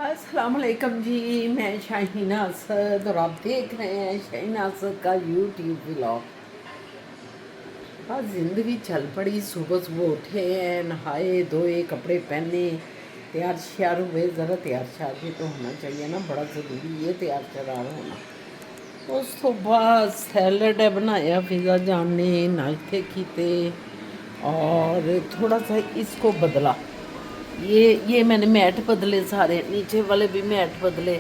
अस्सलाम वालेकुम जी। मैं शाहीना असद और आप देख रहे हैं शाहीना असद का यूट्यूब व्लॉग। बस ज़िंदगी चल पड़ी। सुबह सुबह उठे हैं, नहाए धोए, कपड़े पहने, तैयार श्यार हुए। ज़रा तैयार श्यार भी तो होना चाहिए ना, बड़ा ज़रूरी है तैयार श्यार होना। उस तो बाद सैलड है बनाया, पिज़्ज़ा जान ने नाश्ते कीते और थोड़ा सा इसको बदला। ये मैंने मैट बदले, सारे नीचे वाले भी मैट बदले।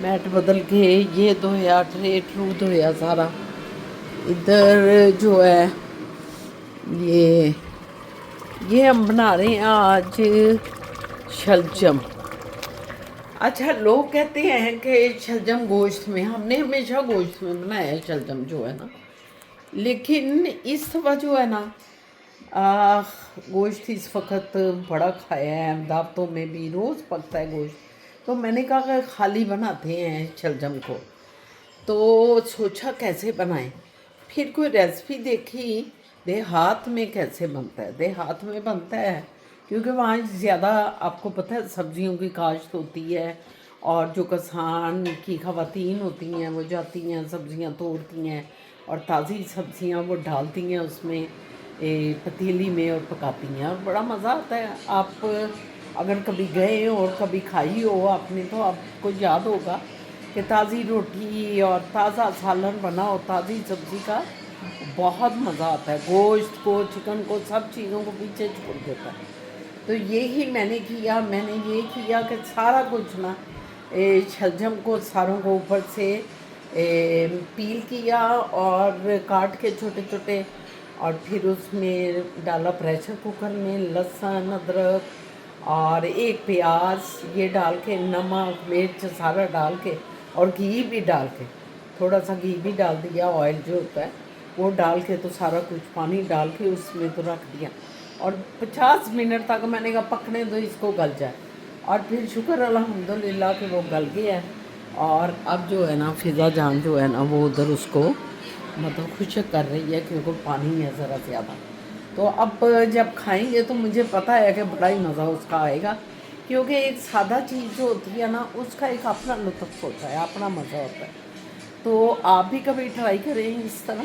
मैट बदल के ये धोया, ट्रे ट्रू धोया सारा। इधर जो है ये ये हम बना रहे हैं आज शलजम। अच्छा, लोग कहते हैं कि शलजम गोश्त में, हमने हमेशा गोश्त में बनाया है शलजम जो है ना, लेकिन इस दफ़ा जो है ना आ, गोश्त इस वक्त बड़ा खाया है, दावतों में भी रोज़ पकता है गोश्त। तो मैंने कहा कि खाली बनाते हैं शलजम को, तो सोचा कैसे बनाएं। फिर कोई रेसिपी देखी, देहात में कैसे बनता है। देहात में बनता है क्योंकि वहाँ ज़्यादा आपको पता है सब्जियों की काश्त होती है, और जो किसान की ख़वातीन होती हैं वो जाती हैं सब्जियाँ तोड़ती हैं और ताज़ी सब्जियाँ वो डालती हैं उसमें पतीली में और पकाती हैं, और बड़ा मज़ा आता है। आप अगर कभी गए और कभी खाई हो आपने तो आपको याद होगा कि ताज़ी रोटी और ताज़ा सालन बना हो ताज़ी सब्ज़ी का, बहुत मज़ा आता है। गोश्त को, चिकन को, सब चीज़ों को पीछे छोड़ देता है। तो ये ही मैंने किया। मैंने ये किया कि सारा कुछ ना शलजम को सारों को ऊपर से पील किया और काट के छोटे छोटे, और फिर उसमें डाला प्रेशर कुकर में लहसुन अदरक और एक प्याज, ये डाल के नमक मिर्च सारा डाल के और घी भी डाल के, थोड़ा सा घी भी डाल दिया, ऑयल जो होता है वो डाल के, तो सारा कुछ पानी डाल के उसमें तो रख दिया। और 50 मिनट तक मैंने कहा पकने दो, इसको गल जाए। और फिर शुक्र अल्हम्दुलिल्लाह कि वो गल गया है। और अब जो है ना फिज़ा जान जो है ना वो उधर उसको मतलब खुशक कर रही है क्योंकि पानी है ज़रा ज़्यादा। तो अब जब खाएंगे तो मुझे पता है कि बड़ा ही मज़ा उसका आएगा, क्योंकि एक सादा चीज़ जो होती है ना उसका एक अपना लुत्फ़ होता है, अपना मज़ा होता है। तो आप भी कभी ट्राई करें इस तरह,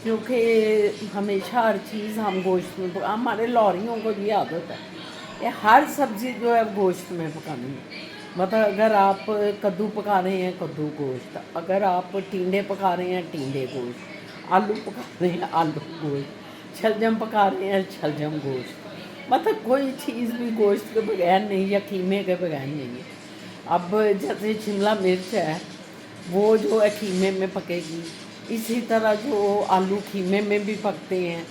क्योंकि हमेशा हर चीज़ हम गोश्त में हमारे लौरियों को ये आदत है ये हर सब्ज़ी जो है गोश्त में पकानी है। मतलब अगर आप कद्दू पका रहे हैं कद्दू गोश्त, अगर आप टींडे पका रहे हैं टींडे गोश्त, आलू पका रहे हैं आलू गोश्त, शलजम पका रहे हैं शलजम गोश्त, मतलब कोई चीज़ भी गोश्त के बगैर नहीं या कीमे के बगैर नहीं है। अब जैसे शिमला मिर्च है वो जो है कीमे में पकेगी, इसी तरह जो आलू कीमे में भी पकते हैं।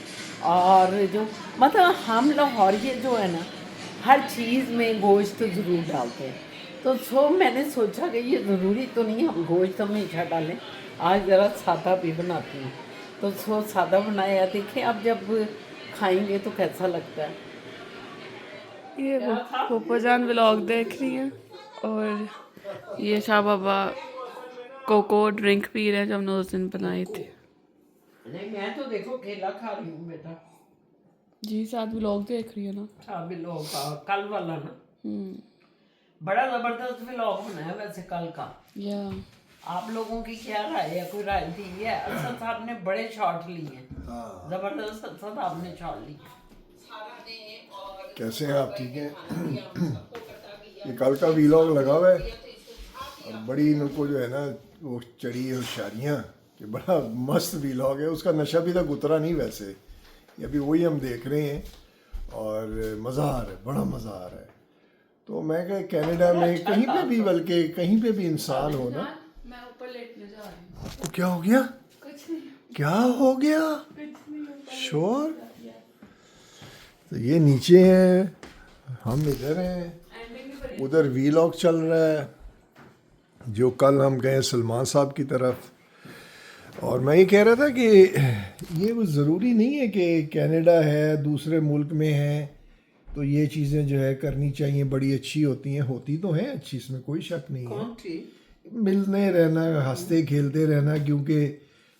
और जो मतलब हम लाहौरिये जो है ना हर चीज़ में गोश्त ज़रूर डालते हैं। तो मैंने सोचा कि ये ज़रूरी तो नहीं हम गोश्त हमेशा डालें, आज ज़रा सादा भी बनाती हूँ। तो सादा बनाया, देखें अब जब खाएंगे तो कैसा लगता है। ये पोपो जान व्लॉग देख रही हैं और ये शाह बाबा कोको ड्रिंक पी रहे हैं जो हमने उस दिन बनाई थी। नहीं, मैं तो देखो केला खा रही हूँ बेटा। जी साथ व्लॉग देख रही है ना। हाँ व्लॉग का कल वाला ना, बड़ा ज़बरदस्त व्लॉग बनाया वैसे कल का। या आप लोगों की क्या राय है, कोई राय दी है? असद साहब ने बड़े शॉट लिए हैं, जबरदस्त असद आपने शॉट लिए। कैसे हैं आप? ठीक हैं? ये कल का वीलॉग लगा हुआ है और बड़ी इनको जो है ना वो चढ़ी होशियारियाँ कि बड़ा मस्त वीलॉग है। उसका नशा भी तक उतरा नहीं वैसे, ये अभी वही हम देख रहे हैं और मज़ा आ रहा है, बड़ा मज़ा आ रहा है। तो मैं कहा कनाडा में कहीं पे भी, बल्कि कहीं पे भी इंसान हो ना। मैं ऊपर लेटने जा रही हूँ। आपको क्या हो गया? कुछ नहीं, क्या हो गया? कुछ नहीं ऊपर शोर? तो ये नीचे हैं, हम इधर हैं, उधर वीलॉग चल रहा है जो कल हम गए सलमान साहब की तरफ। और मैं ये कह रहा था कि ये वो ज़रूरी नहीं है कि कनाडा है दूसरे मुल्क में है तो ये चीज़ें जो है करनी चाहिए, बड़ी अच्छी होती हैं, होती तो हैं अच्छी, इसमें कोई शक नहीं है। कौन सी? मिलने रहना, हंसते खेलते रहना, क्योंकि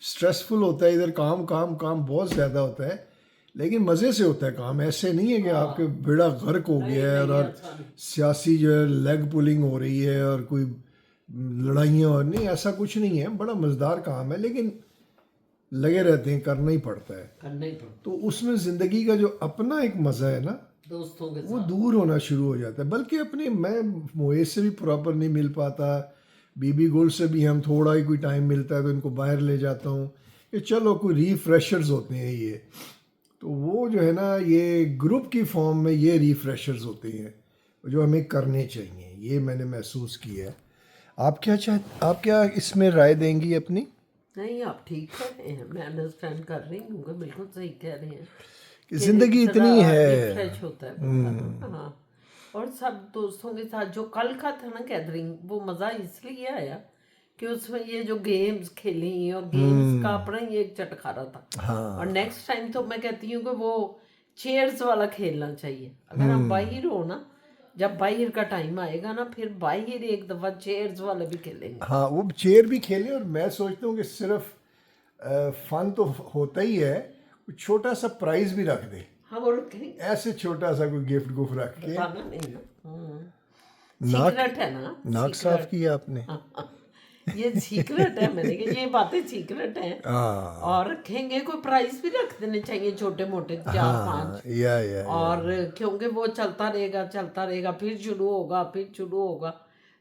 स्ट्रेसफुल होता है इधर, काम काम काम बहुत ज़्यादा होता है। लेकिन मज़े से होता है काम, ऐसे नहीं है कि आपके बेड़ा गर्क हो गया है और सियासी जो है लेग पुलिंग हो रही है और कोई लड़ाइयाँ, और नहीं, ऐसा कुछ नहीं है। बड़ा मज़ेदार काम है, लेकिन लगे रहते हैं, करना ही पड़ता है। करना ही पड़ता तो उसमें ज़िंदगी का जो अपना एक मज़ा है ना, दोस्तों के वो दूर होना शुरू हो जाता है। बल्कि अपने मैं मोए से भी प्रॉपर नहीं मिल पाता, बीबी गुल से भी हम थोड़ा ही कोई टाइम मिलता है तो इनको बाहर ले जाता हूँ कि चलो कोई रिफ्रेशर्स होते हैं ये। तो वो जो है ना, ये ग्रुप की फॉर्म में ये रिफ्रेशर्स होते हैं जो हमें करने चाहिए, ये मैंने महसूस किया है। आप क्या इसमें राय देंगी अपनी? नहीं, आप ठीक कह रहे हैं, मैं अंडरस्टैंड कर रही हूँ कि बिल्कुल सही कह रहे हैं कि ज़िंदगी इतनी है, फ्रेश होता है बंदा। हाँ, और सब दोस्तों के साथ जो कल का था ना गैदरिंग, वो मज़ा इसलिए आया कि उसमें ये जो गेम्स खेली और गेम्स का अपना ही एक चटखारा था। हाँ। और नेक्स्ट टाइम तो मैं कहती हूँ कि वो चेयर्स वाला खेलना चाहिए। अगर आप बाहर हो ना, जब बाहर का टाइम आएगा ना, फिर बाहर एक दफ़ा चेयर्स वाला भी खेलेंगे। हाँ, वो चेयर भी खेले। और मैं सोचता हूँ कि सिर्फ फन तो होता ही है, कुछ छोटा सा प्राइज भी रख दे। हाँ, वो रखेंगे, ऐसे छोटा सा कोई गिफ्ट गुफ्ट रख के। बताना नहीं ना, नाक सीक्रेट है ना, नाक साफ किया आपने? ये सीक्रेट है, मैंने कहा ये बातें सीक्रेट हैं। हाँ और रखेंगे, कोई प्राइस भी रख देने चाहिए छोटे मोटे 4-5। या और क्योंकि वो चलता रहेगा, फिर शुरू होगा,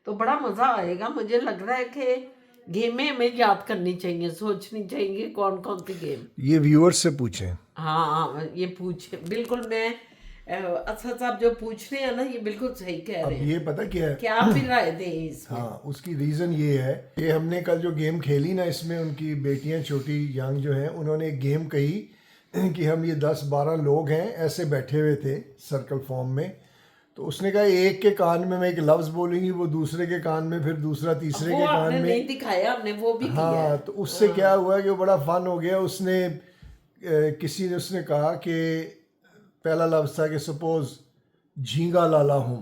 तो बड़ा मज़ा आएगा। मुझे लग रहा है कि गेमें हमें याद करनी चाहिए, सोचनी चाहिए कौन कौन सी गेम। ये व्यूअर्स से पूछें। हाँ, ये पूछे, बिल्कुल। मैं असद साहब जो पूछ रहे हैं ना, ये बिल्कुल सही कह अब रहे हैं। ये पता क्या है, क्या आप भी राय दें इसमें? हाँ, उसकी रीज़न ये है कि हमने कल जो गेम खेली ना, इसमें उनकी बेटियां छोटी यंग जो हैं, उन्होंने एक गेम कही कि हम ये 10-12 लोग हैं, ऐसे बैठे हुए थे सर्कल फॉर्म में। तो उसने कहा एक के कान में मैं एक लफ्ज़ बोलूँगी, वो दूसरे के कान में, फिर दूसरा तीसरे वो के कान आपने में। नहीं दिखाया, हमने वो भी किया है। हाँ, तो उससे क्या हुआ कि वो बड़ा फन हो गया। उसने किसी ने उसने कहा कि पहला लफ्ज़ था कि सपोज झींगा लाला हूँ,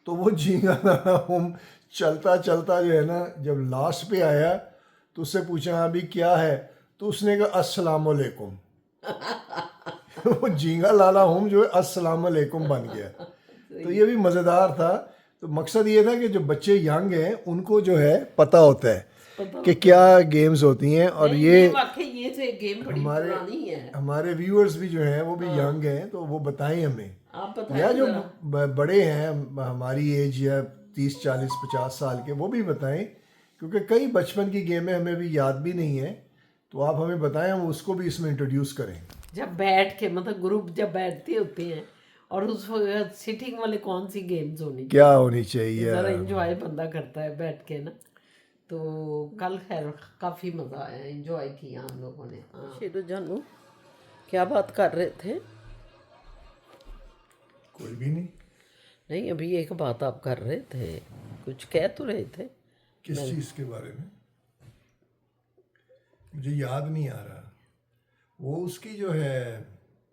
तो वो झींगा लाला हूँ चलता चलता जो है ना, जब लास्ट पे आया तो उससे पूछा हाँ भी क्या है, तो उसने कहा अस्सलाम वालेकुम। वो झींगा लाला हूँ जो है अस्सलाम वालेकुम बन गया। तो ये भी मज़ेदार था। तो मकसद ये था कि जो बच्चे यंग हैं उनको जो है पता होता है कि क्या गेम्स होती हैं। और ये वाकई ये तो एक गेम बड़ी पुरानी है। हमारे व्यूअर्स भी जो हैं वो भी यंग हैं, तो वो बताएं हमें, आप बताएं या जो जरा। बड़े हैं हमारी एज या 30-40-50 साल के, वो भी बताएं, क्योंकि कई बचपन की गेमें हमें भी याद भी नहीं है। तो आप हमें बताएं, हम उसको भी इसमें इंट्रोड्यूस करें। जब बैठ के, मतलब ग्रुप जब बैठते होते हैं, और उस वक्त सिटिंग वाले कौन सी गेम्स होनी चाहिए, क्या होनी चाहिए। ज़रा एंजॉय बंदा करता है बैठ के ना। तो कल खैर काफ़ी मज़ा आया, एंजॉय किया हम लोगों ने। हाँ, शेरू जानू क्या बात कर रहे थे? कोई भी नहीं। नहीं, अभी एक बात आप कर रहे थे, कुछ कह तो रहे थे। किस चीज़ के बारे में मुझे याद नहीं आ रहा। वो उसकी जो है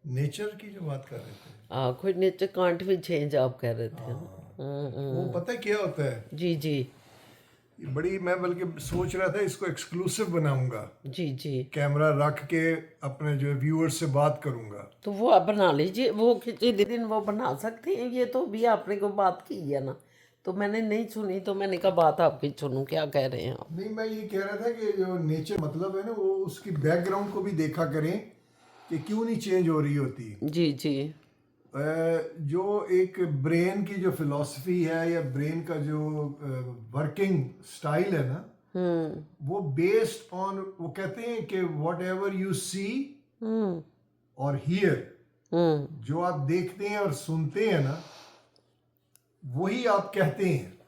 नेचर की जो बात कर रहे थे। कोई नेचर कांट भी चेंज आप कह रहे थे ना। वो पता है क्या होता है, जी जी ये बड़ी, मैं बल्कि सोच रहा था इसको एक्सक्लूसिव बनाऊंगा, जी जी। कैमरा रख के अपने जो व्यूअर्स से बात करूंगा। तो वो आप बना लीजिए, वो किसी दिन वो बना सकते हैं। ये तो भी आपने को बात की है ना, तो मैंने नहीं सुनी, तो मैंने कहा बात आपकी सुनूं, क्या कह रहे हैं आप? नहीं, मैं ये कह रहा था कि जो नेचर मतलब है ना, वो उसकी बैकग्राउंड को भी देखा करें कि क्यों नहीं चेंज हो रही होती। जी जी जो एक ब्रेन की जो फिलॉसफी है या ब्रेन का जो वर्किंग स्टाइल है ना, वो बेस्ड ऑन, वो कहते हैं कि वॉट एवर यू सी और हियर, जो आप देखते हैं और सुनते हैं ना, वही आप कहते हैं।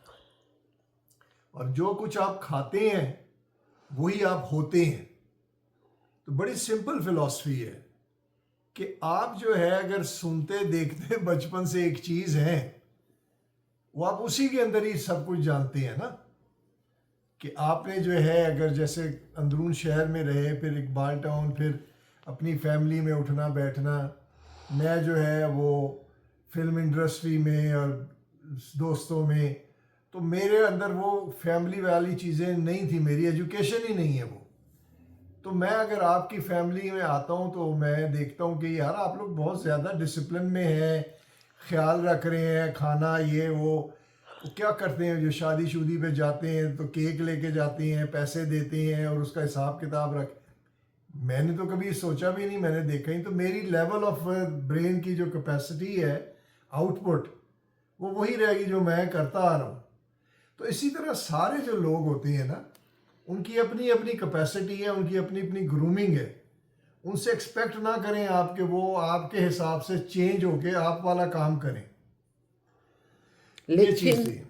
और जो कुछ आप खाते हैं वही आप होते हैं। तो बड़ी सिंपल फिलॉसफी है कि आप जो है अगर सुनते देखते बचपन से एक चीज़ है, वो आप उसी के अंदर ही सब कुछ जानते हैं ना। कि आपने जो है अगर जैसे अंदरून शहर में रहे, फिर इकबाल टाउन, फिर अपनी फैमिली में उठना बैठना, मैं जो है वो फिल्म इंडस्ट्री में और दोस्तों में, तो मेरे अंदर वो फैमिली वाली चीज़ें नहीं थी, मेरी एजुकेशन ही नहीं है वो। तो मैं अगर आपकी फैमिली में आता हूँ तो मैं देखता हूँ कि यार आप लोग बहुत ज़्यादा डिसिप्लिन में हैं, ख्याल रख रहे हैं, खाना ये वो क्या करते हैं, जो शादी शुदी पे जाते हैं तो केक लेके जाते हैं, पैसे देते हैं और उसका हिसाब किताब रख। मैंने तो कभी सोचा भी नहीं, मैंने देखा ही। तो मेरी लेवल ऑफ ब्रेन की जो कैपेसिटी है, आउटपुट, वो वही रहेगी जो मैं करता आ रहा हूँ। तो इसी तरह सारे जो लोग होते हैं ना, उनकी अपनी अपनी कैपेसिटी है, उनकी अपनी अपनी ग्रूमिंग है। उनसे एक्सपेक्ट ना करें आप कि वो आपके हिसाब से चेंज होके आप वाला काम करें। ये चीज़ लेकिन थी।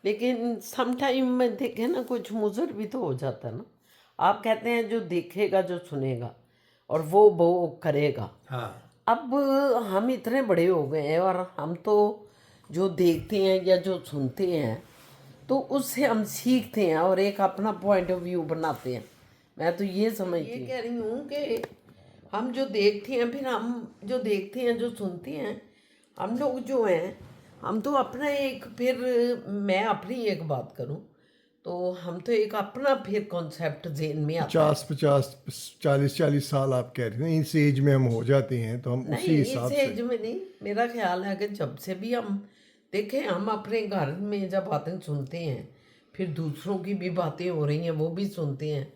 लेकिन सम टाइम में देखे ना, कुछ मुजर भी तो हो जाता है ना। आप कहते हैं जो देखेगा जो सुनेगा और वो करेगा। हाँ, अब हम इतने बड़े हो गए हैं और हम तो जो देखते हैं या जो सुनते हैं तो उससे हम सीखते हैं और एक अपना पॉइंट ऑफ व्यू बनाते हैं। मैं तो ये समझती हूँ, ये कह रही हूँ कि हम जो देखते हैं, फिर हम जो देखते हैं जो सुनते हैं, हम लोग जो हैं, हम तो अपना एक, फिर मैं अपनी एक बात करूं तो हम तो एक अपना फिर कॉन्सेप्ट जेन में आता है। 40 साल आप कह रहे हैं, इस एज में हम हो जाते हैं तो हम उसी नहीं, हिसाब इस से। एज में नहीं, मेरा ख्याल है कि जब से भी हम देखें, हम अपने घर में जब बातें सुनते हैं, फिर दूसरों की भी बातें हो रही हैं वो भी सुनते हैं,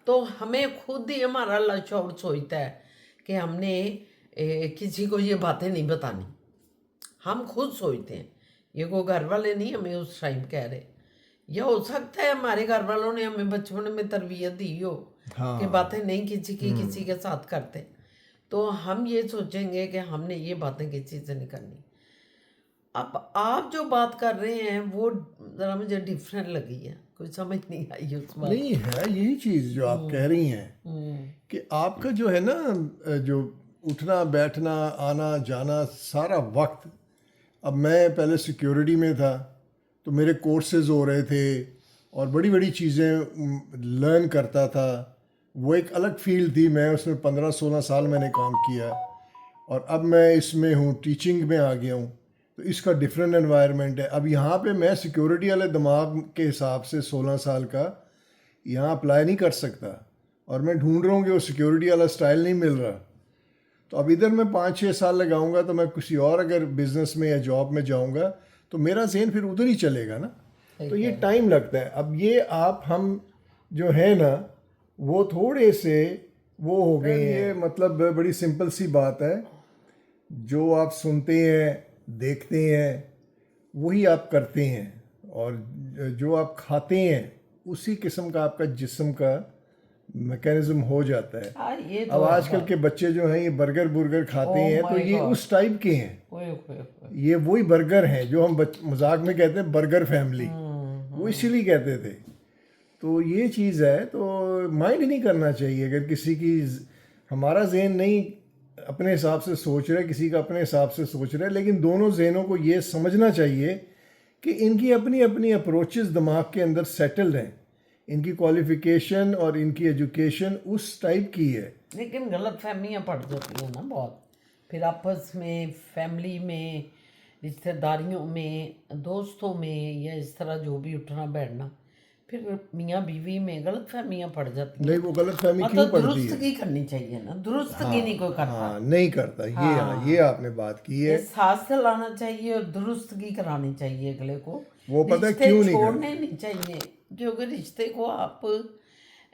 तो हमें खुद ही हमारा लचौड़ सोचता है कि हमने किसी को ये बातें नहीं बतानी। हम खुद सोचते हैं, ये को घर वाले नहीं हमें उस टाइम कह रहे। या हो सकता है हमारे घर वालों ने हमें बचपन में तरबियत दी हो कि बातें नहीं किसी के साथ करते, तो हम ये सोचेंगे कि हमने ये बातें किसी से नहीं करनी। अब आप जो बात कर रहे हैं वो ज़रा मुझे डिफरेंट लगी है, कुछ समझ नहीं आई उस बात। नहीं है यही चीज़ जो आप कह रही हैं कि आपका जो है ना, जो उठना बैठना आना जाना सारा वक्त। अब मैं पहले सिक्योरिटी में था तो मेरे कोर्सेज हो रहे थे और बड़ी बड़ी चीज़ें लर्न करता था। वो एक अलग फील्ड थी, मैं उसमें 15-16 साल मैंने काम किया। और अब मैं इसमें हूँ, टीचिंग में आ गया हूँ, तो इसका डिफरेंट एनवायरनमेंट है। अब यहाँ पे मैं सिक्योरिटी वाले दिमाग के हिसाब से 16 साल का यहाँ अप्लाई नहीं कर सकता और मैं ढूंढ रहा हूँ कि वो सिक्योरिटी वाला स्टाइल नहीं मिल रहा। तो अब इधर मैं 5-6 साल लगाऊंगा तो मैं किसी और अगर बिजनेस में या जॉब में जाऊंगा तो मेरा ज़हन फिर उधर ही चलेगा ना। तो ये टाइम लगता है। अब ये हम जो है ना, वो थोड़े से वो हो गए हैं। ये मतलब बड़ी सिंपल सी बात है, जो आप सुनते हैं देखते हैं वही आप करते हैं, और जो आप खाते हैं उसी किस्म का आपका जिस्म का मैकेनिज्म हो जाता है। हाँ, ये तो अब है आजकल बात। के बच्चे जो हैं ये बर्गर खाते Oh हैं, तो my ये God. उस टाइप के हैं। ओए ओए ओए। ये वही बर्गर हैं जो हम मजाक में कहते हैं बर्गर फैमिली, वो इसीलिए कहते थे। तो ये चीज़ है, तो माइंड नहीं करना चाहिए। अगर किसी की हमारा जहन नहीं अपने हिसाब से सोच रहा है, किसी का अपने हिसाब से सोच रहा है, लेकिन दोनों जहनों को ये समझना चाहिए कि इनकी अपनी अपनी अप्रोचेस दिमाग के अंदर सेटल्ड हैं। इनकी क्वालिफिकेशन और इनकी एजुकेशन उस टाइप की है। लेकिन गलत फहमियाँ पड़ जाती हैं ना बहुत, फिर आपस में, फैमिली में, रिश्तेदारियों में, दोस्तों में, या इस तरह जो भी उठना बैठना, फिर मियाँ बीवी में गलत फहमियाँ पड़ जाती हैं। नहीं, वो गलत फहमी क्यों मतलब पड़ती है? दुरुस्तगी करनी चाहिए ना, दुरुस्तगी नहीं कोई करता। हाँ, नहीं करता ये। हाँ, ये आपने बात की है। ये साथ से लाना चाहिए और दुरुस्तगी करानी चाहिए अगले को। वो पता है रिश्ते क्यों नहीं छोड़ने नहीं चाहिए, क्योंकि रिश्ते को आप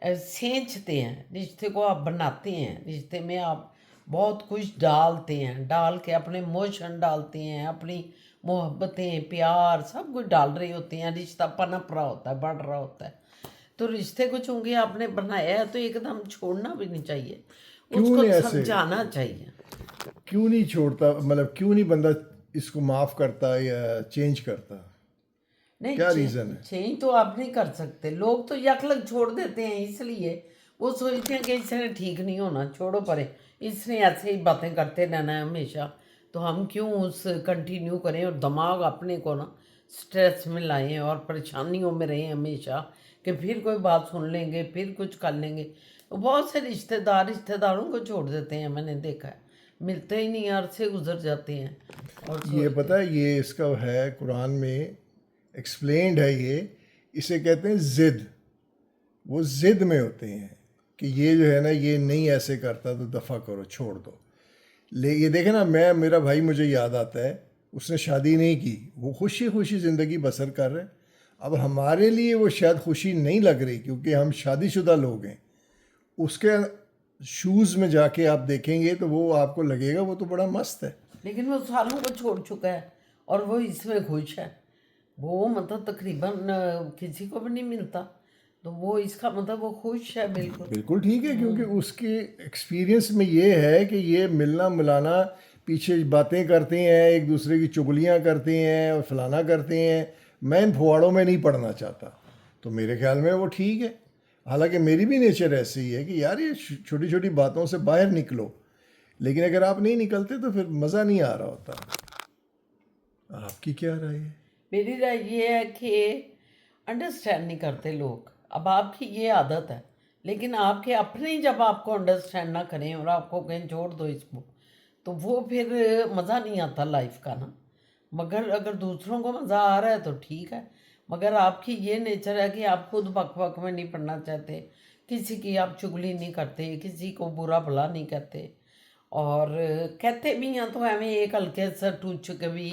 सेंचते हैं, रिश्ते को आप बनाते हैं, रिश्ते में आप बहुत कुछ डालते हैं, डाल के अपने इमोशन डालते हैं, अपनी मोहब्बतें, प्यार, सब कुछ डाल रहे होते हैं। रिश्ता पनप रहा होता है, बढ़ रहा होता है। तो रिश्ते को चूंकि आपने बनाया है तो एकदम छोड़ना भी नहीं चाहिए, उसको नहीं ऐसे? समझाना चाहिए। क्यों नहीं छोड़ता, मतलब क्यों नहीं बंदा इसको माफ़ करता या चेंज करता? नहीं, क्या रीज़न है? चेंज तो आप नहीं कर सकते। लोग तो यकलग छोड़ देते हैं, इसलिए वो सोचते हैं कि इसने ठीक नहीं होना, छोड़ो परे, इसने ऐसे ही बातें करते रहना है हमेशा, तो हम क्यों उस कंटिन्यू करें और दिमाग अपने को ना स्ट्रेस में लाएं और परेशानियों में रहें हमेशा, कि फिर कोई बात सुन लेंगे, फिर कुछ कर लेंगे। तो बहुत से रिश्तेदारों को छोड़ देते हैं, मैंने देखा है, मिलते ही नहीं, अरसे गुजर जाते हैं। और ये पता है, ये इसका है कुरान में एक्सप्लेन्ड है। ये इसे कहते हैं ज़िद। वो ज़िद में होते हैं कि ये जो है ना ये नहीं ऐसे करता तो दफ़ा करो, छोड़ दो। ये देखे ना, मेरा भाई मुझे याद आता है, उसने शादी नहीं की, वो खुशी खुशी ज़िंदगी बसर कर रहे। अब हमारे लिए वो शायद खुशी नहीं लग रही क्योंकि हम शादीशुदा लोग हैं। उसके शूज़ में जाके आप देखेंगे तो वो आपको लगेगा वो तो बड़ा मस्त है, लेकिन वो सालों को छोड़ चुका है और वो इसमें खुश है। वो मतलब तकरीबन किसी को भी नहीं मिलता, तो वो इसका मतलब वो खुश है। बिल्कुल बिल्कुल ठीक है, क्योंकि उसके एक्सपीरियंस में ये है कि ये मिलना मिलाना, पीछे बातें करते हैं, एक दूसरे की चुगलियाँ करते हैं और फलाना करते हैं। मैं इन फुआड़ों में नहीं पड़ना चाहता, तो मेरे ख्याल में वो ठीक है। हालांकि मेरी भी नेचर ऐसी ही है कि यार ये छोटी छोटी बातों से बाहर निकलो, लेकिन अगर आप नहीं निकलते तो फिर मज़ा नहीं आ रहा होता। आपकी क्या राय है? मेरी राय ये है कि अंडरस्टैंड नहीं करते लोग। अब आपकी ये आदत है, लेकिन आपके अपने ही जब आपको अंडरस्टैंड ना करें और आपको कहें छोड़ दो इसको, तो वो फिर मज़ा नहीं आता लाइफ का ना। मगर अगर दूसरों को मज़ा आ रहा है तो ठीक है, मगर आपकी ये नेचर है कि आप खुद बक बक में नहीं पड़ना चाहते, किसी की आप चुगली नहीं करते, किसी को बुरा भला नहीं कहते, और कहते भी हैं तो हमें एक हल्के से टूच के भी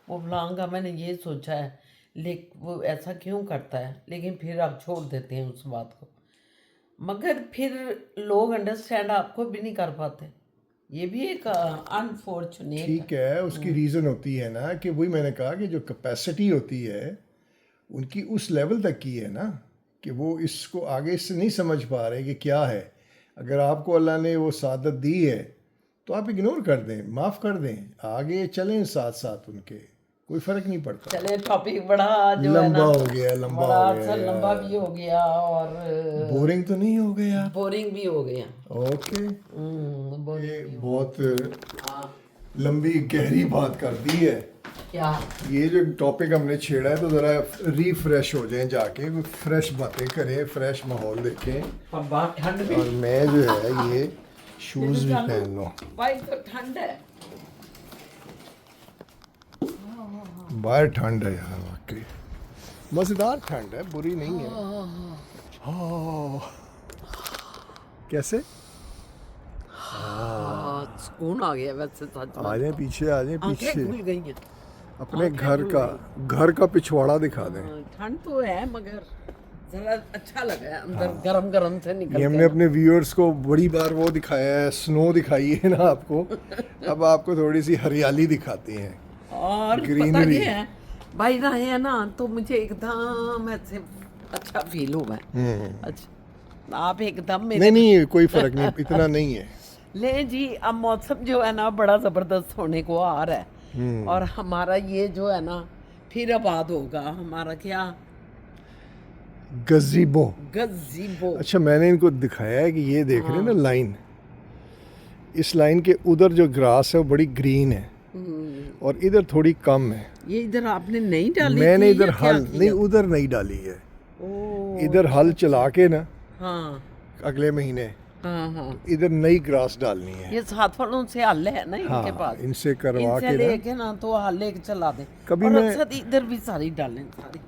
वो फलांगा मैंने ये सोचा है, लेकिन वो ऐसा क्यों करता है, लेकिन फिर आप छोड़ देते हैं उस बात को। मगर फिर लोग अंडरस्टैंड आपको भी नहीं कर पाते, ये भी एक अनफॉर्चुनेट। ठीक है, उसकी रीज़न होती है ना कि वही मैंने कहा कि जो कैपेसिटी होती है उनकी उस लेवल तक की है ना कि वो इसको आगे इससे नहीं समझ पा रहे कि क्या है। अगर आपको अल्लाह ने वो सादत दी है तो आप इग्नोर कर दें, माफ़ कर दें, आगे चलें साथ साथ उनके, कोई फ़र्क नहीं पड़ता। चले टॉपिक बड़ा जो है लंबा ना, हो गया, लंबा बड़ा हो अच्छा गया, लंबा भी हो गया और बोरिंग तो नहीं हो गया? बोरिंग भी हो गया। ओके, बोरिंग ये बहुत लंबी गहरी बात कर दी है। क्या ये जो टॉपिक हमने छेड़ा है तो ज़रा रिफ्रेश हो जाएं, जाके कोई फ्रेश बातें करें, फ्रेश माहौल देखें। अब बात ठंड भी, और मैं जो है ये शूज़ भी पहन लूँ। भाई तो ठंड है। बाहर ठंड है यार, वाकई मज़ेदार ठंड है, बुरी नहीं है। हाँ, कैसे? सुकून आ गया वैसे सच में। आ जाए पीछे, आ जाए आंखें पीछे, खुल गई हैं। अपने घर का पिछवाड़ा दिखा दें। ठंड तो है मगर जरा अच्छा लगा है अंदर, गरम गरम से निकल ये हमने के। अपने व्यूअर्स को बड़ी बार वो दिखाया है, स्नो दिखाई है ना आपको, अब आपको थोड़ी सी हरियाली दिखाती हैं। और पता ग्रीनरी। क्या है, भाई रहे हैं ना तो मुझे एकदम ऐसे अच्छा फील हुआ है। अच्छा, आप एकदम मेरे नहीं कोई फ़र्क नहीं, इतना नहीं है। ले जी, अब मौसम जो है ना बड़ा ज़बरदस्त होने को आ रहा है, और हमारा ये जो है ना फिर आबाद होगा। हमारा क्या गज़ीबो। गज़ीबो। अच्छा, मैंने इनको दिखाया है कि ये देख रहे हैं ना लाइन, इस लाइन के उधर जो ग्रास है वो बड़ी ग्रीन है और इधर थोड़ी कम है। ये इधर आपने नहीं डाली मैंने थी इधर या क्या हल किया? नहीं, उधर नहीं डाली है, ओ, इधर हल चला के ना हाँ अगले महीने हाँ हाँ, इधर नई ग्रास डालनी है। ये साथ वालों से हल है ना इनके हाँ, पास, इनसे करवा इनसे के ना लेके ना तो हल लेके चला दें। कभी और मैं- अक्सर इधर भी सारी डालें, सारी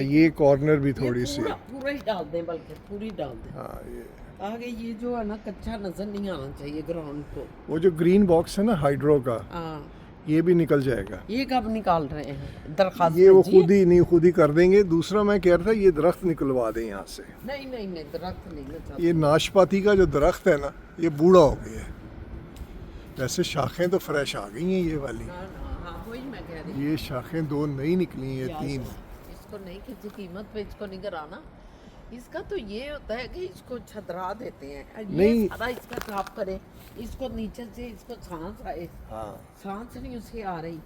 ये कॉर्नर भी ये थोड़ी सी। पूरा पूरा ही डाल दें, बल्कि पूरी डाल दें, हाँ, ये आगे ये जो है ना कच्चा नजर नहीं आना चाहिए ग्राउंड को। वो जो ग्रीन बॉक्स है ना हाइड्रो का, हाँ, ये भी निकल जाएगा। ये कब निकाल रहे हैं दरखास्त? ये वो भेजिए। खुद ही कर देंगे। दूसरा मैं कह रहा था ये दरख्त निकलवा दें यहाँ से। नहीं नहीं नहीं, दरख्त नहीं ना ये नाशपाती का जो दरख्त है ना ये बूढ़ा हो गया है, वैसे शाखें तो फ्रेश आ गई हैं ये वाली, हाँ वही मैं कह रही हूँ। ये शाखें 2 नई निकली हैं, 3। इसको नहीं किसी कीमत पे इसको नहीं कराना। इसका तो ये होता है कि इसको छतरा देते हैं, ये नहीं। सारा इसका साफ करें, इसको नीचे से इसको सांस आए, हाँ, सांस नहीं उसे आ रही,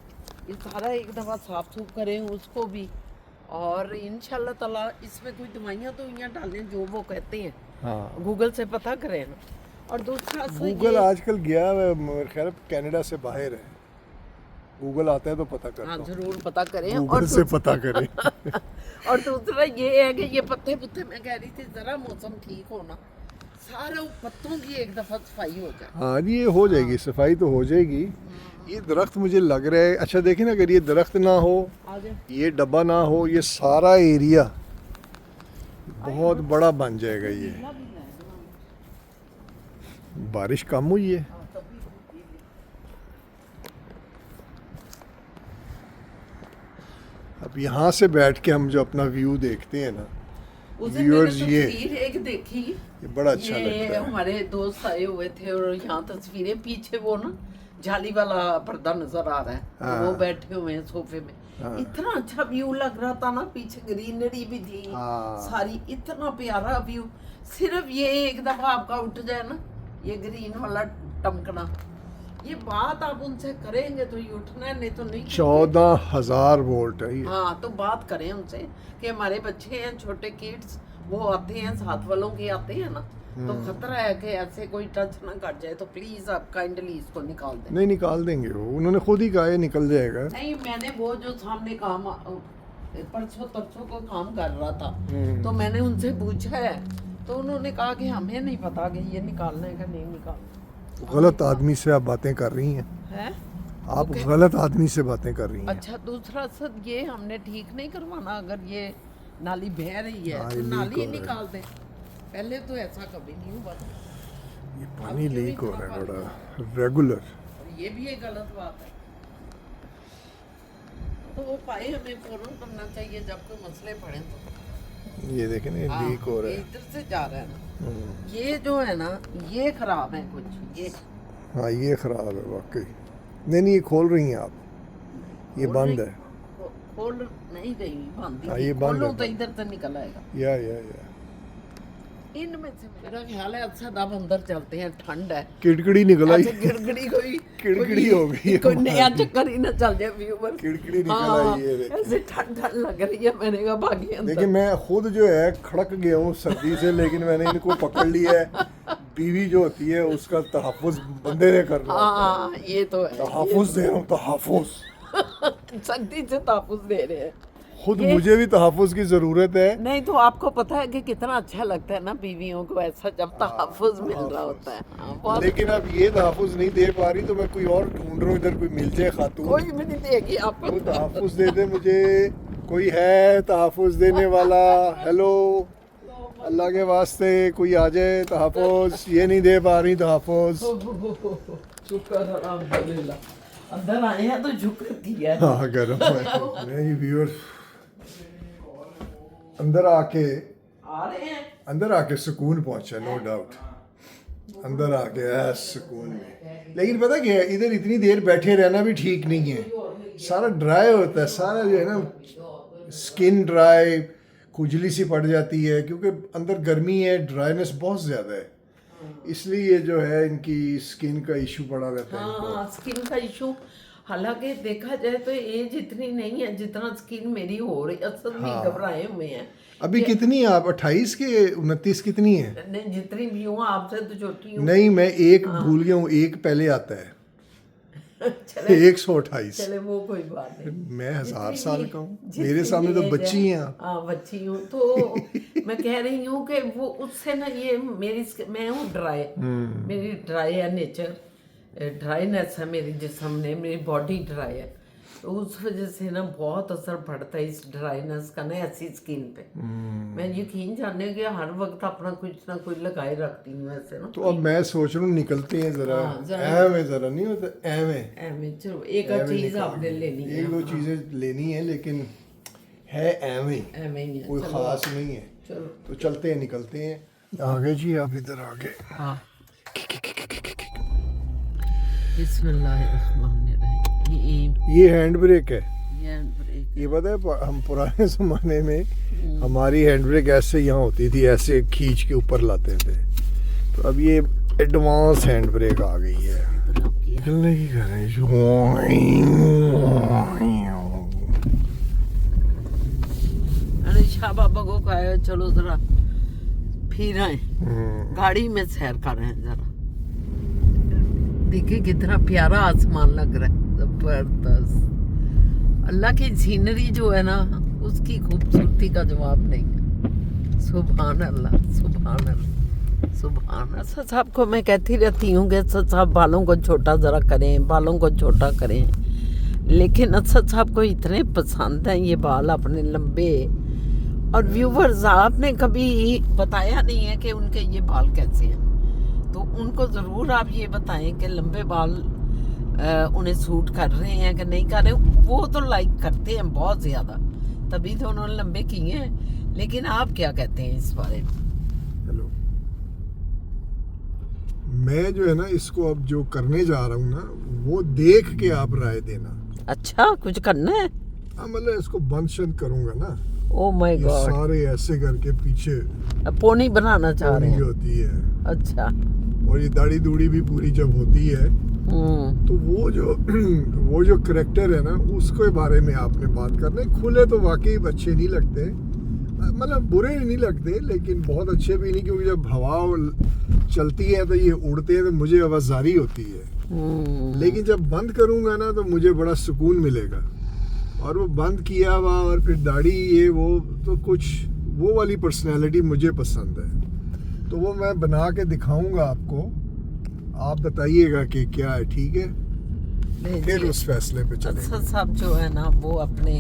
ये सारा एक दफ़ा साफ सूफ करें उसको भी, और इंशाल्लाह ताला इसमें कोई दवाइयाँ तो यहाँ डालें जो वो कहते हैं, हाँ। गूगल से पता करें ना। और दूसरा गूगल आजकल गया है, मेरे ख्याल कनाडा से बाहर है, गूगल आता है तो पता हाँ करता हूँ। जरूर पता करें। गूगल और से पता करें। और दूसरा ये है कि ये पत्ते पुत्ते मैं कह रही थी जरा मौसम ठीक होना, सारे पत्तों की एक दफ़ा सफाई हो जाए। हाँ जी, ये हो जाएगी, सफाई तो हो जाएगी। ये दरख्त मुझे लग रहा है, अच्छा देखें ना, अगर ये दरख्त ना हो, आगे ये डब्बा ना हो, ये सारा एरिया बहुत बड़ा बन जाएगा ये। बारिश कम हुई है। अब यहाँ से बैठ के हम जो अपना व्यू देखते हैं ना, उसे मैंने व्यूअर्स, तस्वीर एक देखी, ये बड़ा अच्छा ये लगता है। हमारे दोस्त आए हुए थे और यहाँ तस्वीरें, पीछे वो ना जाली वाला पर्दा नजर आ रहा है, हाँ। वो बैठे हुए हैं सोफे में, हाँ। इतना अच्छा व्यू लग रहा था ना, पीछे ग्रीनरी भी थी हाँ। सारी, इतना प्यारा व्यू। सिर्फ ये एक दफा आपका उठ जाए ना, ये ग्रीन वाला टमकना, ये बात आप उनसे करेंगे तो ये उठना है, नहीं तो नहीं। 14,000 वोल्ट है ये। हाँ, तो बात करें उनसे कि हमारे बच्चे हैं छोटे किड्स, वो आते हैं साथ वालों के आते हैं ना, तो खतरा है कि ऐसे कोई टच ना कर जाए, तो प्लीज आप काइंडली इसको निकाल दें। नहीं निकाल देंगे, वो उन्होंने खुद ही कहा है निकल जाएगा। नहीं, मैंने वो जो सामने काम परसों तरसों को काम कर रहा था, तो मैंने उनसे पूछा है, तो उन्होंने कहा कि हमें नहीं पता कि ये निकालना है कि नहीं निकालना गलत आदमी से आप बातें कर रही हैं, है। आप गलत आदमी से बातें कर रही हैं। अच्छा, दूसरा सर ये हमने ठीक नहीं करवाना, अगर ये नाली बह रही है हाँ, तो ये नाली ही लीक हो रहा निकाल दें। पहले तो ऐसा कभी नहीं हुआ था, ये पानी लीक हो रहा है बड़ा रेगुलर। और ये भी एक गलत बात है। तो वो पाए हमें फौरन करना चाहिए जब कोई मसले पड़े तो। ये देखें ना, ये हाँ, लीक हो रहा ये है। इधर से जा रहा है ना, ये जो है ना, ये खराब है कुछ, ये हाँ ये खराब है वाकई। नहीं ये खोल रही हैं आप, ये बंद है। खोल नहीं रही, बंद हाँ, ही। ये बंद खोलो है, तो इधर से निकल आएगा। या इनमें से मेरा ख्याल है अच्छा अब अंदर चलते हैं, ठंड है। किड़किड़ी निकल आई। अच्छा, गिड़गिड़ी कोई किड़किड़ी हो गई है कोई नया चक्कर ही ना चल जाए व्यूवर। किड़किड़ी निकल हाँ, आई है, देखिए। ऐसे ठंड ठंड लग रही है, मैंने कहा भागी अंदर। देखिए मैं खुद जो है खड़क गया हूँ सर्दी से, लेकिन मैंने इनको पकड़ लिया है। बीवी जो होती है उसका तहफ़्फ़ुज़ बंदे ने करना होता है। हाँ, ये तो है। तहफ़्फ़ुज़ दे रहा हूँ, तहफ़्फ़ुज़। सर्दी से तापुस दे रहे हैं। खुद मुझे भी तहफ़्फ़ुज़ की ज़रूरत है। नहीं तो आपको पता है कि कितना अच्छा लगता है ना बीवियों को ऐसा जब तहफ़्फ़ुज़ मिल रहा होता है। हाँ, बहुत। लेकिन अब ये तहफ़्फ़ुज़ नहीं दे पा रही, तो मैं कोई और ढूंढ रहा हूँ, इधर कोई मिल जाए खातून, कोई भी नहीं देगी आपको। वो तहफ़्फ़ुज़ दे दे मुझे। कोई है तहफ़्फ़ुज़ देने वाला? हेलो, अल्लाह के वास्ते कोई आ जाए तहफ़्फ़ुज़। ये नहीं दे पा रही तहफ़्फ़ुज़। शुक्र अल्हम्दुलिल्लाह, अंदर आए हैं तो शुक्र किया। हाँ गर्म है। नहीं व्यूअर्स, अंदर आके आ रहे हैं। अंदर आके सुकून पहुंचा, नो डाउट। अंदर आके ऐस सुकून में। लेकिन पता क्या है, इधर इतनी देर बैठे रहना भी ठीक नहीं है। सारा ड्राई होता है, सारा जो है ना स्किन ड्राई, खुजली सी पड़ जाती है, क्योंकि अंदर गर्मी है, ड्राइनेस बहुत ज़्यादा है, इसलिए जो है इनकी स्किन का इशू पड़ा रहता है। हाँ, स्किन का इशू। हालांकि देखा जाए तो एज इतनी नहीं है जितना स्किन मेरी हो रही, असल में घबराए हुए हैं। अभी कितनी है आप? 28 के 29 कितनी है? नहीं, जितनी भी हूँ आपसे तो छोटी हूँ। नहीं मैं एक भूल गया हूँ, एक पहले आता है। चले 128। चले, वो कोई बात नहीं। मैं 1000 साल का हूँ, जितनी मेरे सामने तो age बच्ची है। हैं आप। हाँ, बच्ची हूँ तो मैं कह रही हूँ कि वो उससे ना, ये मैं हूँ ड्राई, मेरी ड्राई है नेचर, ड्राईनेस है मेरी जिस्म में, मेरी बॉडी ड्राई है, तो उस वजह से ना बहुत असर पड़ता है इस ड्राईनेस का ना ऐसी स्किन पे। मैं यकीन जाने कि हर वक्त अपना कुछ ना कुछ लगाए रखती हूँ ऐसे ना। तो अब मैं सोच रहा हूँ निकलते हैं जरा। हाँ, जरा। एवे जरा नहीं होता, एवे एमे चलो, एक आध चीज आपने लेनी है। एक दो चीजें लेनी है, लेकिन है एवे, एमे ही है। कोई चलो, खास नहीं है। चलो। तो चलते हैं, निकलते हैं। आगे जी, आप इधर आगे। हाँ, बिस्मिल्लाहिर्रहमानिर्रहीम। ये हैंड ब्रेक है। ये हैंड ब्रेक। ये पता है, हम पुराने ज़माने में हमारी हैंड ब्रेक ऐसे यहाँ होती थी, ऐसे खींच के ऊपर लाते थे। तो अब ये एडवांस हैंड ब्रेक आ गई है। चलने की करें। अरे शाह बाबा को कहा चलो जरा फिर आए, गाड़ी में सैर कर रहे हैं जरा। देखिए कितना प्यारा आसमान लग रहा है, जबरदस्त। अल्लाह की सीनरी जो है ना, उसकी खूबसूरती का जवाब नहीं है। सुभान अल्लाह, सुभान अल्लाह, सुभान अल्लाह। असद साहब को मैं कहती रहती हूँ कि असद साहब बालों को छोटा ज़रा करें, बालों को छोटा करें, लेकिन असद साहब को इतने पसंद हैं ये बाल अपने लंबे। और व्यूवर्स, आपने कभी बताया नहीं है कि उनके ये बाल कैसे हैं, तो उनको ज़रूर आप ये बताएं कि लंबे बाल उन्हें सूट कर रहे हैं कि नहीं कर रहे। वो तो लाइक करते हैं बहुत ज़्यादा, तभी तो उन्होंने लंबे किए हैं। लेकिन आप क्या कहते हैं इस बारे में? हेलो, मैं जो है ना इसको अब जो करने जा रहा हूँ ना, वो देख के आप राय देना। अच्छा, कुछ करना है? हाँ, मतलब इसको बंद शंद करूंगा ना, ओ माय ये गॉड, सारे ऐसे करके पीछे पोनी बनाना चाह रहे पोनी हैं? होती है, अच्छा। और ये दाढ़ी दूढ़ी भी पूरी जब होती है तो वो जो करेक्टर है ना, उसके बारे में आपने बात करना है। खुले तो वाकई अच्छे नहीं लगते, मतलब बुरे नहीं लगते, लेकिन बहुत अच्छे भी नहीं, क्योंकि जब हवा चलती है तो ये उड़ते हैं तो मुझे आवाज़ारी होती है। लेकिन जब बंद करूंगा ना तो मुझे बड़ा सुकून मिलेगा। और वो बंद किया हुआ और फिर दाढ़ी ये वो, तो कुछ वो वाली पर्सनैलिटी मुझे पसंद है। तो वो मैं बना के दिखाऊंगा आपको, आप बताइएगा कि क्या है, ठीक है? फिर उस फैसले पे चलेंगे। असद साहब जो है ना, वो अपने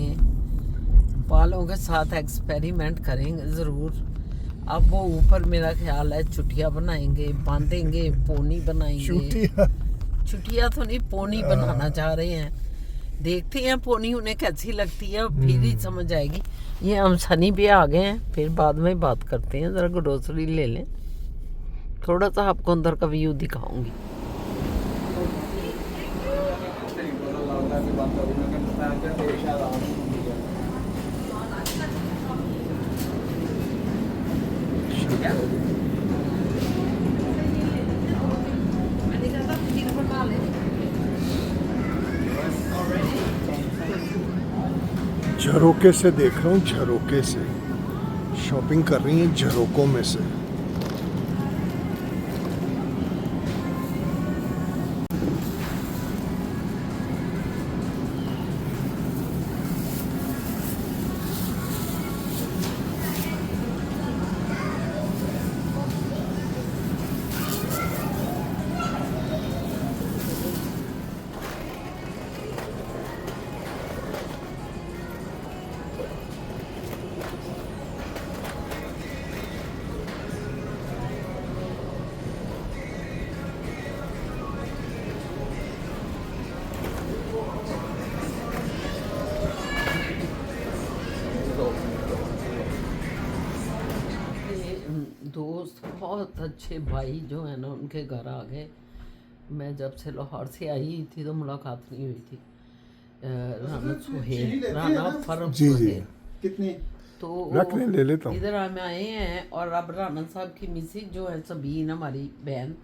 बालों के साथ एक्सपेरिमेंट करेंगे ज़रूर। अब वो ऊपर मेरा ख्याल है चुटिया बनाएंगे, बांधेंगे, पोनी बनाएंगे। चुटिया तो नहीं, पोनी बनाना चाह रहे हैं। देखते हैं पोनी उन्हें कैसी लगती है, फिर ही समझ आएगी। ये हम सनी पे आ गए हैं, फिर बाद में बात करते हैं। ज़रा ग्रोसरी ले लें, थोड़ा सा आपको अंदर का व्यू दिखाऊंगी। झरोके से देख रहा हूँ, झरोके से शॉपिंग कर रही हैं, झरोकों में से। दोस्त बहुत अच्छे भाई जो है ना, उनके घर आ गए। मैं जब से लाहौर से आई थी तो मुलाकात नहीं हुई थी। राना सुहेल, राना फर्म जी जी, सुहेल। कितनी तो रख ले, ले लेता हूँ। इधर हम आए हैं, और अब राना साहब की मिसेज जो है सबीन, हमारी बहन,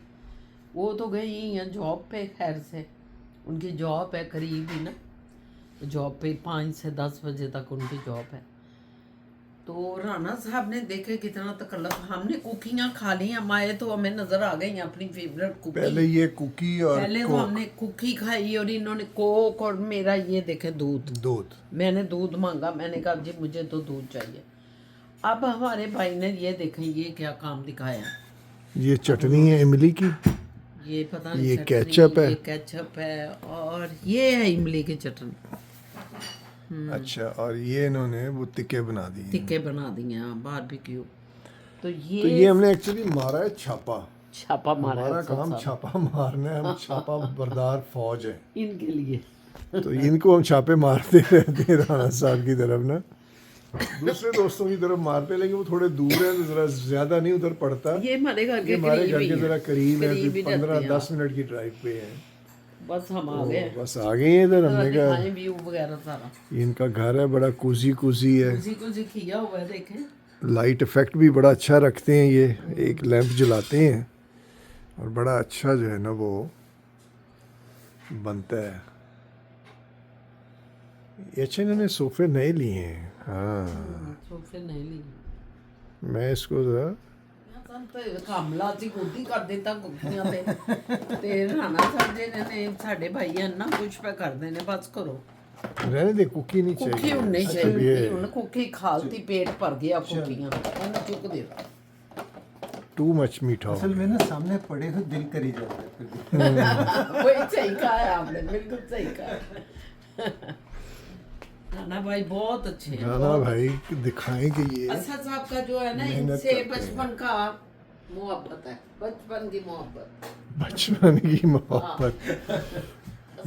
वो तो गई हैं जॉब पे। खैर से उनकी जॉब है करीब ही ना, जॉब पे 5 से 10 बजे तक उनकी जॉब है। तो राना साहब ने देखे कितना तकल्लुफ। हमने कुकियाँ खा ली, हम आए तो हमें नजर आ गई अपनी फेवरेट कुकी। पहले ये कुकी और पहले तो हमने कुकी खाई, और इन्होंने कोक, और मेरा ये देखे दूध। मैंने दूध मांगा, मैंने कहा जी मुझे तो दूध चाहिए। अब हमारे भाई ने ये देखें ये क्या काम दिखाया। ये चटनी है इमली की, ये पता नहीं, ये चटनी, केचप है। ये केचप है, और ये है इमली की चटनी। अच्छा, और ये इन्होंने वो तिक्के बना दिए। टिक्के बना दिए हैं, बारबेक्यू। तो ये हमने एक्चुअली मारा है छापा। छापा मारा हमारा है सब काम साहब। छापा मारना है, हम छापा बरदार फौज है। इनके लिए। तो इनको हम छापे मारते रहते हैं राणा साहब की तरफ ना, दूसरे दोस्तों की तरफ मारते हैं, लेकिन वो थोड़े दूर है तो जरा ज्यादा नहीं उधर पड़ता। ये हमारे घर ये के हमारे करीब घर ही के है। जरा करीब है, करीब ही 15-10 रहते मिनट की ड्राइव पे है। बस हम आ गए। बस आ गए हैं इधर। हमने कहा दिखाएं व्यू वगैरह सारा। ये इनका घर है, बड़ा कोजी कोजी है। उसी को जी किया हुआ है, देखें। लाइट इफेक्ट भी बड़ा अच्छा रखते हैं ये, एक लैंप जलाते हैं और बड़ा अच्छा जो है ना वो बनता है। ये अच्छा, इन्होंने सोफे नए लिए हैं। हाँ, सोफे नहीं लिए। मैं इसको ज़रा ਕਾਮਲਾ ਸੀ ਗੋਦੀ ਕਰ ਦਿੱਤਾ ਕੁੱਕੀਆਂ ਤੇ ਰਾਣਾ ਸਾਹਿਬ ਜੀ ਨੇ ਸਾਡੇ ਭਾਈ ਨਾ ਕੁਛ ਪੇ ਕਰਦੇ ਨੇ, ਬਸ ਕਰੋ। रहने दे, कुकी नहीं चाहिए। ਕੁੱਕੀ ਹੁਣ ਨਹੀਂ अच्छा, ਚਾਹੀਦੀ, ये ਹੁਣ ਕੁੱਕੀ ਖਾਲਤੀ ਪੇਟ ਭਰ ਗਿਆ ਕੁੱਕੀਆਂ, ਉਹਨੂੰ ਚੁੱਕ ਦਿਓ। टू मच मीठा हो असल में गया। ना सामने पड़े हुए दिल कर ही जाता है फिर भी। वही सही कहा है आपने, बिल्कुल सही कहा। राणा भाई बहुत अच्छे हैं। राणा भाई दिखाएं कि ये असद साहब का जो है ना, मेहनत इनसे करते हैं। बचपन का मोहब्बत है, बचपन की मोहब्बत। बचपन की मोहब्बत।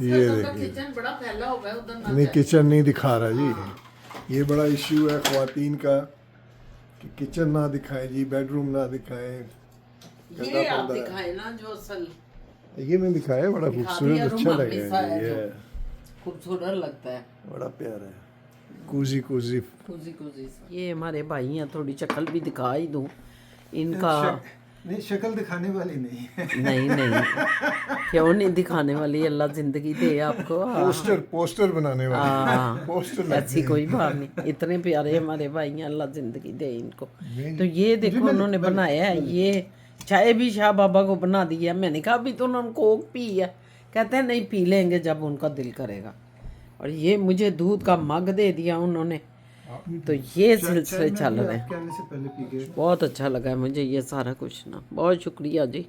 ये देखिए, किचन बड़ा फैला हुआ है उधर ना नहीं जाए। किचन नहीं दिखा रहा जी। ये बड़ा इश्यू है ख्वातीन का कि किचन ना दिखाएं जी, बेडरूम ना दिखाएं। ये आप दिखाए ना जो असल ये मैं दिखाया, बड़ा दिखा खूबसूरत दिया, अच्छा रूम लगा हमेशा है है जो। ये, खूबसूरत लगता है। बड़ा प्यारा है। Cosy cosy. कुजी कुजी ये हमारे भाई हैं, थोड़ी शक्ल भी दिखा ही दूं इनका। नहीं, शक्ल दिखाने वाली नहीं है। नहीं नहीं, क्यों नहीं दिखाने वाली, अल्लाह जिंदगी दे आपको। पोस्टर पोस्टर बनाने वाले हाँ, पोस्टर ऐसी कोई बात नहीं, इतने प्यारे हमारे भाई हैं, अल्लाह जिंदगी दे इनको। तो ये देखो उन्होंने बनाया है, ये चाय भी शाह बाबा को बना दी है। मैंने कहा अभी तो उन्होंने कोक पी है, कहते हैं नहीं पी लेंगे जब उनका दिल करेगा। और ये मुझे दूध का मग दे दिया उन्होंने। तो ये सिलसिले चल रहे हैं। आपके आने से पहले पी गए। बहुत अच्छा लगा है मुझे ये सारा कुछ ना, बहुत शुक्रिया जी।